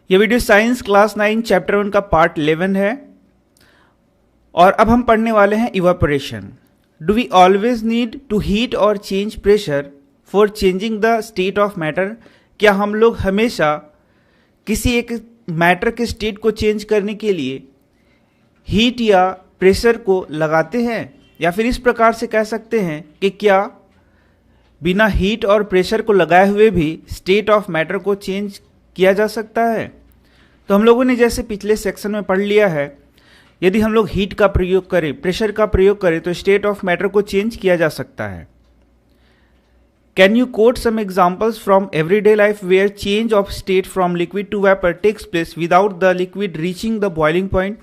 ये video science class 9 chapter 1 का part 11 है और अब हम पढ़ने वाले हैं evaporation. Do we always need to heat or change pressure for changing the state of matter? क्या हम लोग हमेशा किसी एक मैटर के स्टेट को चेंज करने के लिए हीट या प्रेशर को लगाते हैं, या फिर इस प्रकार से कह सकते हैं कि क्या बिना हीट और प्रेशर को लगाए हुए भी स्टेट ऑफ मैटर को चेंज किया जा सकता है? तो हम लोगों ने जैसे पिछले सेक्शन में पढ़ लिया है, यदि हम लोग हीट का प्रयोग करें, प्रेशर का प्रयोग करें तो स्टेट ऑफ मैटर को चेंज किया जा सकता है। Can you quote some examples from everyday life where change of state from liquid to vapour takes place without the liquid reaching the boiling point?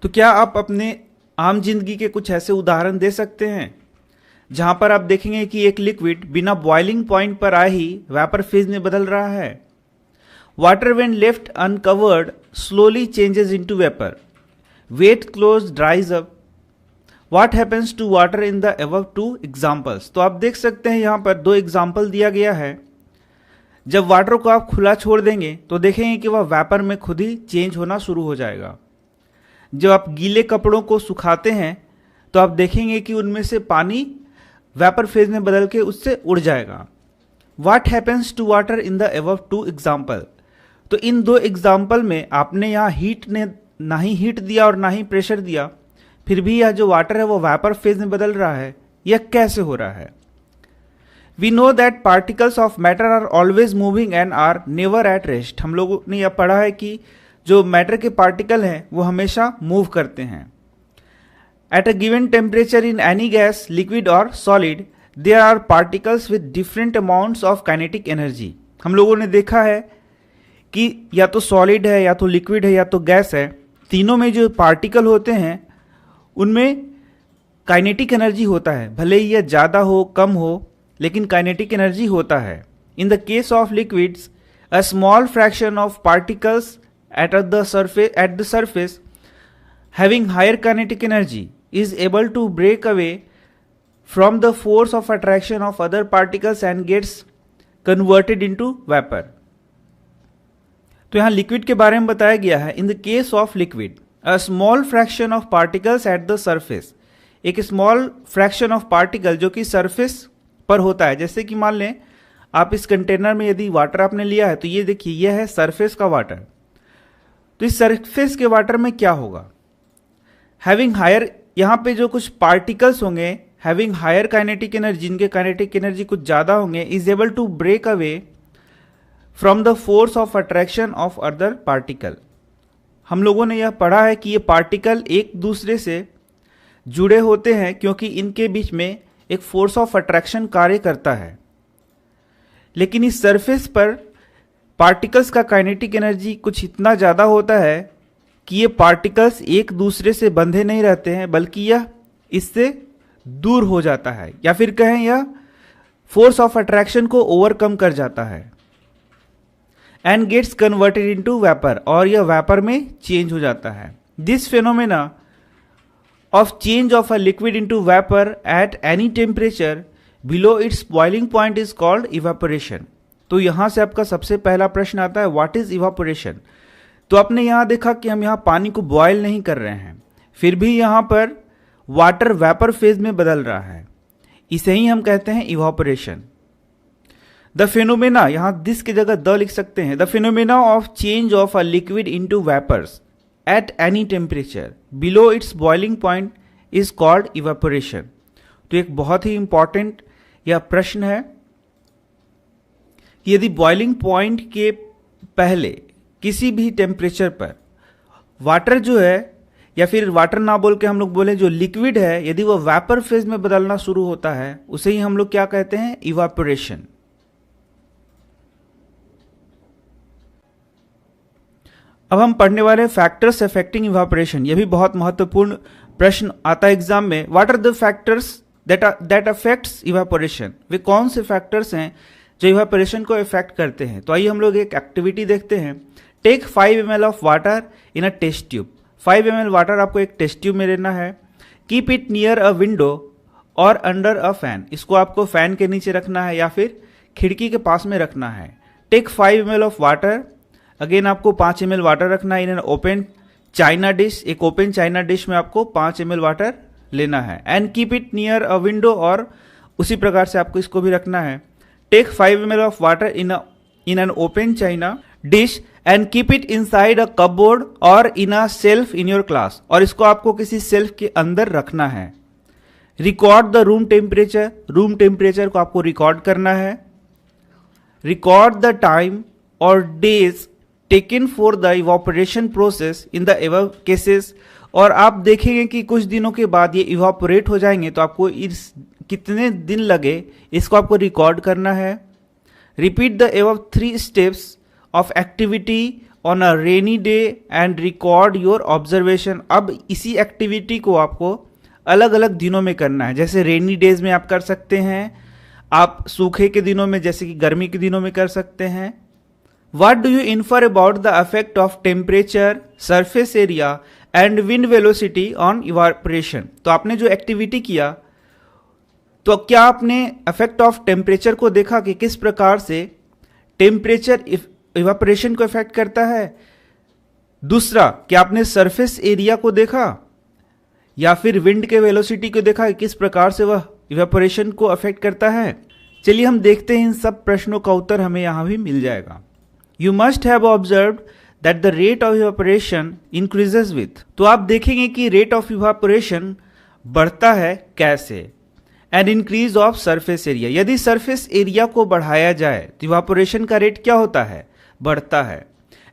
तो क्या आप अपने आम जिंदगी के कुछ ऐसे उदाहरण दे सकते हैं जहां पर आप देखेंगे कि एक लिक्विड बिना बॉइलिंग पॉइंट पर आए ही वेपर फेज में बदल रहा है? Water when left uncovered slowly changes into vapour, wet clothes dries up. What happens to water in the above two examples? तो आप देख सकते हैं यहां पर दो एग्जांपल दिया गया है। जब वाटर को आप खुला छोड़ देंगे तो देखेंगे कि वह वेपर में खुद ही चेंज होना शुरू हो जाएगा। जब आप गीले कपड़ों को सुखाते हैं तो आप देखेंगे कि उनमें से पानी वेपर फेज में बदल के उससे उड़ जाएगा। What happens to water in the above two example? तो इन दो एग्जाम्पल में आपने यहाँ हीट ने ना ही हीट दिया और ना ही प्रेशर दिया, फिर भी यह जो वाटर है वो वेपर फेज में बदल रहा है। यह कैसे हो रहा है? We know that particles of matter are always moving and are never at rest. हम लोगों ने यह पढ़ा है कि जो मैटर के पार्टिकल हैं वो हमेशा मूव करते हैं। At a given temperature in any gas, liquid or solid, there are particles with different amounts of kinetic energy. हम लोगों ने देखा है कि या तो सॉलिड है, या तो लिक्विड है, या तो गैस है, तीनों में जो पार्टिकल होते हैं उनमें काइनेटिक एनर्जी होता है। भले ही यह ज़्यादा हो कम हो, लेकिन काइनेटिक एनर्जी होता है। In the case of liquids, a small fraction of particles at the surface having higher kinetic energy is able to break away from the force of attraction of other particles and gets converted into vapor. तो यहाँ liquid के बारे में बताया गया है। In the case of liquid, a small fraction of particles at the surface, एक small fraction of particle जो कि सरफेस पर होता है। जैसे कि मान लें आप इस कंटेनर में यदि वाटर आपने लिया है तो ये देखिए यह है सरफेस का वाटर। तो इस सरफेस के वाटर में क्या होगा? हैविंग हायर, यहाँ पे जो कुछ पार्टिकल्स होंगे हैविंग हायर काइनेटिक एनर्जी, जिनके काइनेटिक एनर्जी कुछ ज़्यादा होंगे, is able to break away from the force of attraction of other particle. हम लोगों ने यह पढ़ा है कि ये पार्टिकल एक दूसरे से जुड़े होते हैं क्योंकि इनके बीच में एक फोर्स ऑफ अट्रैक्शन कार्य करता है। लेकिन इस सरफेस पर पार्टिकल्स का काइनेटिक एनर्जी कुछ इतना ज़्यादा होता है कि ये पार्टिकल्स एक दूसरे से बंधे नहीं रहते हैं, बल्कि यह इससे दूर हो जाता है, या फिर कहें यह फोर्स ऑफ अट्रैक्शन को ओवरकम कर जाता है। And gets converted into vapour, और यह वेपर में चेंज हो जाता है। This phenomena of change of a liquid into vapour at any temperature below its boiling point is called evaporation. तो यहां से आपका सबसे पहला प्रश्न आता है, व्हाट इज इवापोरेशन? तो आपने यहां देखा कि हम यहां पानी को बॉयल नहीं कर रहे हैं, फिर भी यहां पर वाटर वेपर फेज में बदल रहा है। इसे ही हम कहते हैं इवापोरेशन। द फिनोमेना, यहां दिस की जगह द लिख सकते हैं। The phenomena of change of a liquid into vapours at any temperature below its boiling point is called evaporation. तो एक बहुत ही इंपॉर्टेंट यह प्रश्न है कि यदि बॉइलिंग पॉइंट के पहले किसी भी टेम्परेचर पर वाटर जो है, या फिर वाटर ना बोल के हम लोग बोले जो लिक्विड है, यदि वो वेपर फेज में बदलना शुरू होता है, उसे ही हम लोग क्या कहते हैं? इवापोरेशन। अब हम पढ़ने वाले फैक्टर्स अफेक्टिंग इवापोरेशन। यह भी बहुत महत्वपूर्ण प्रश्न आता है एग्जाम में। What are the factors that affects evaporation? वे कौन से फैक्टर्स हैं जो इवापोरेशन को इफेक्ट करते हैं? तो आइए हम लोग एक एक्टिविटी देखते हैं। Take 5 ml of water in a test tube. 5 ml water आपको एक टेस्ट ट्यूब में लेना है। Keep it near a window और अंडर अ फैन। इसको आपको फैन के नीचे रखना है या फिर खिड़की के पास में रखना है। Take 5 ml of water again आपको 5 ml वाटर रखना है in an open china dish. एक ओपन चाइना डिश में आपको 5 ml वाटर लेना है and keep it near a window, और उसी प्रकार से आपको इसको भी रखना है। Take 5 ml of water in an open china dish and keep it inside a cupboard or in a shelf in your class, और इसको आपको किसी सेल्फ के अंदर रखना है। Record the room temperature, room temperature को आपको रिकॉर्ड करना है। रिकॉर्ड द टाइम और days taken for the evaporation process in the above cases, और आप देखेंगे कि कुछ दिनों के बाद ये इवापोरेट हो जाएंगे, तो आपको इस कितने दिन लगे इसको आपको रिकॉर्ड करना है। Repeat the above 3 steps of activity on a rainy day and record your observation. अब इसी एक्टिविटी को आपको अलग अलग दिनों में करना है। जैसे रेनी डेज में आप कर सकते हैं, आप सूखे के दिनों में जैसे कि गर्मी के दिनों में कर सकते हैं। What do you infer about the effect of temperature, surface area and wind velocity on evaporation? तो आपने जो एक्टिविटी किया, तो क्या आपने इफेक्ट ऑफ टेम्परेचर को देखा कि किस प्रकार से टेम्परेचर इवापोरेशन को इफेक्ट करता है। दूसरा, क्या आपने सरफेस एरिया को देखा या फिर विंड के वेलोसिटी को देखा कि किस प्रकार से वह इवापोरेशन को अफेक्ट करता है। चलिए हम देखते हैं, इन सब प्रश्नों का उत्तर हमें यहां भी मिल जाएगा। You must have observed that the rate of evaporation increases with, तो आप देखेंगे कि रेट ऑफ इवापोरेशन बढ़ता है कैसे। And increase of surface area, यदि सरफेस एरिया को बढ़ाया जाए तो इवापोरेशन का रेट क्या होता है, बढ़ता है।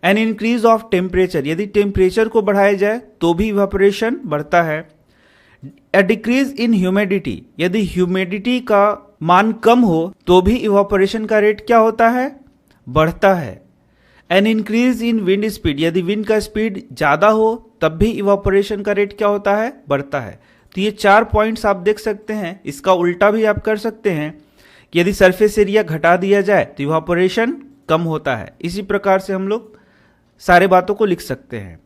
एंड इंक्रीज ऑफ टेम्परेचर, यदि टेम्परेचर को बढ़ाया जाए तो भी इवापोरेशन बढ़ता है। अ डिक्रीज इन ह्यूमिडिटी, यदि ह्यूमिडिटी का मान कम हो तो भी इवापोरेशन का रेट क्या होता है, बढ़ता है। An increase in wind speed, यदि विंड का स्पीड ज्यादा हो तब भी इवापोरेशन का रेट क्या होता है, बढ़ता है। तो ये 4 पॉइंट्स आप देख सकते हैं। इसका उल्टा भी आप कर सकते हैं कि यदि सरफेस एरिया घटा दिया जाए तो इवापोरेशन कम होता है। इसी प्रकार से हम लोग सारे बातों को लिख सकते हैं।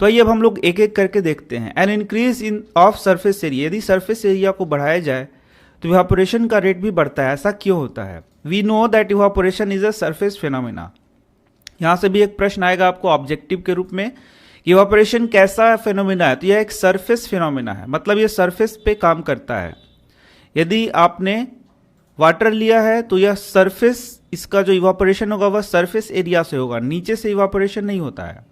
तो आइए अब हम लोग एक एक करके देखते हैं। An increase in of surface area, यदि सरफेस एरिया को बढ़ाया जाए तो इवापोरेशन का रेट भी बढ़ता है। ऐसा क्यों होता है? We know that evaporation is a surface phenomena. यहां से भी एक प्रश्न आएगा आपको ऑब्जेक्टिव के रूप में, इवापोरेशन कैसा फिनोमेना है? तो यह एक सरफेस फिनोमेना है, मतलब यह सरफेस पे काम करता है। यदि आपने वाटर लिया है तो यह सरफेस, इसका जो इवापोरेशन होगा वह सरफेस एरिया से होगा, नीचे से इवापोरेशन नहीं होता है।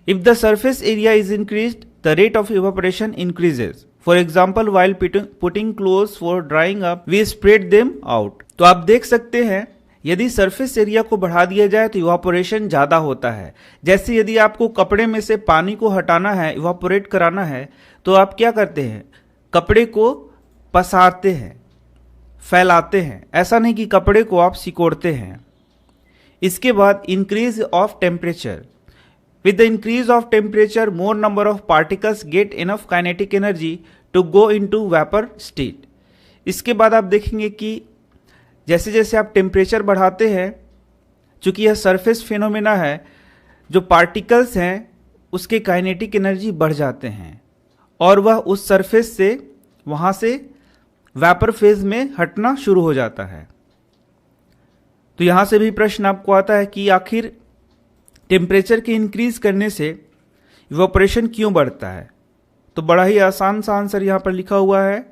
If the surface area is increased the rate of evaporation increases. For example while putting clothes for drying up we spread them out. तो आप देख सकते हैं यदि सरफेस एरिया को बढ़ा दिया जाए तो इवापोरेशन ज्यादा होता है। जैसे यदि आपको कपड़े में से पानी को हटाना है, इवापोरेट कराना है, तो आप क्या करते हैं, कपड़े को पसारते हैं, फैलाते हैं। ऐसा नहीं कि कपड़े को आप सिकोड़ते हैं। इसके बाद increase of temperature, with the increase of temperature more number of particles get enough kinetic energy to go into vapour state. इसके बाद आप देखेंगे कि जैसे जैसे आप टेम्परेचर बढ़ाते हैं, चूंकि यह सरफेस फिनोमेना है, जो पार्टिकल्स हैं उसके काइनेटिक एनर्जी बढ़ जाते हैं और वह उस सरफेस से वहां से वेपर फेज में हटना शुरू हो जाता है। तो यहां से भी प्रश्न आपको आता है कि आखिर टेम्परेचर के इंक्रीज करने से इवेपोरेशन क्यों बढ़ता है? तो बड़ा ही आसान सा आंसर यहां पर लिखा हुआ है,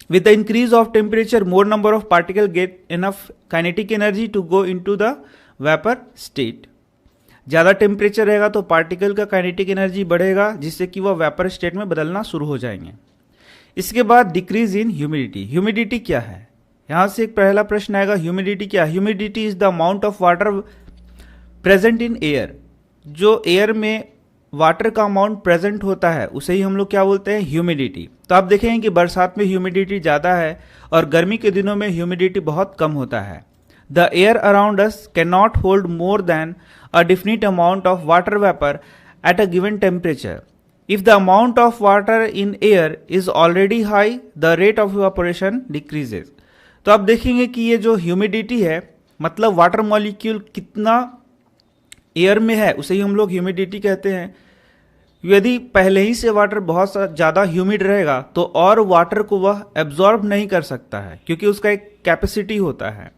with the increase of temperature more number of particles get enough kinetic energy to go into the vapor state। ज्यादा टेम्परेचर रहेगा तो पार्टिकल का काइनेटिक एनर्जी बढ़ेगा, जिससे कि वह वेपर स्टेट में बदलना शुरू हो जाएंगे। इसके बाद डिक्रीज इन ह्यूमिडिटी। ह्यूमिडिटी क्या है? यहां से एक पहला प्रश्न आएगा, ह्यूमिडिटी क्या है? Humidity is the amount of water present in air. जो एयर में वाटर का अमाउंट प्रेजेंट होता है उसे ही हम लोग क्या बोलते हैं, ह्यूमिडिटी। तो आप देखेंगे कि बरसात में ह्यूमिडिटी ज्यादा है और गर्मी के दिनों में ह्यूमिडिटी बहुत कम होता है। The air around us can not hold more than a definite amount of water vapour at a given temperature. If the amount of water in air is already high the rate of evaporation decreases. तो आप देखेंगे कि ये जो humidity है, मतलब water molecule कितना air में है, उसे ही हम लोग ह्यूमिडिटी कहते हैं। यदि पहले ही से वाटर बहुत ज़्यादा ह्यूमिड रहेगा तो और वाटर को वह एब्जॉर्ब नहीं कर सकता है, क्योंकि उसका एक कैपेसिटी होता है।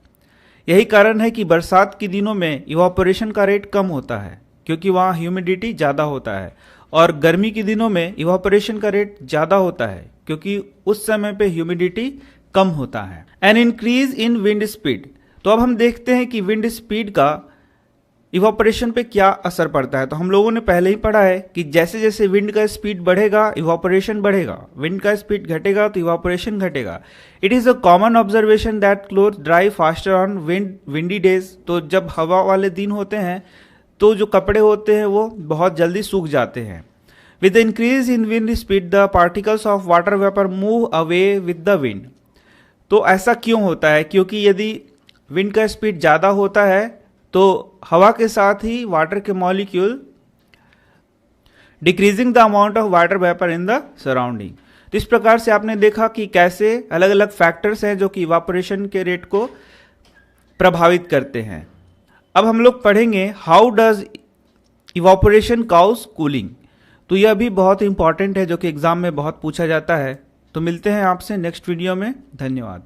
यही कारण है कि बरसात के दिनों में इवापोरेशन का रेट कम होता है क्योंकि वहाँ ह्यूमिडिटी ज़्यादा होता है, और गर्मी के दिनों में इवापोरेशन का रेट ज़्यादा होता है क्योंकि उस समय पे ह्यूमिडिटी कम होता है। An increase in wind speed, तो अब हम देखते हैं कि विंड स्पीड का इवापोरेशन पे क्या असर पड़ता है। तो हम लोगों ने पहले ही पढ़ा है कि जैसे जैसे विंड का स्पीड बढ़ेगा इवापोरेशन बढ़ेगा, विंड का स्पीड घटेगा तो इवापोरेशन घटेगा। It is a common observation that cloth dry faster on windy days, तो जब हवा वाले दिन होते हैं तो जो कपड़े होते हैं वो बहुत जल्दी सूख जाते हैं। With the increase in wind speed the particles of water vapour move away with the wind. तो ऐसा क्यों होता है? क्योंकि यदि विंड का स्पीड ज़्यादा होता है तो हवा के साथ ही वाटर के molecule decreasing the amount of water vapour in the surrounding. तो इस प्रकार से आपने देखा कि कैसे अलग अलग फैक्टर्स हैं जो कि इवापोरेशन के रेट को प्रभावित करते हैं। अब हम लोग पढ़ेंगे how does evaporation cause cooling. तो यह भी बहुत इंपॉर्टेंट है जो कि एग्जाम में बहुत पूछा जाता है। तो मिलते हैं आपसे नेक्स्ट वीडियो में। धन्यवाद।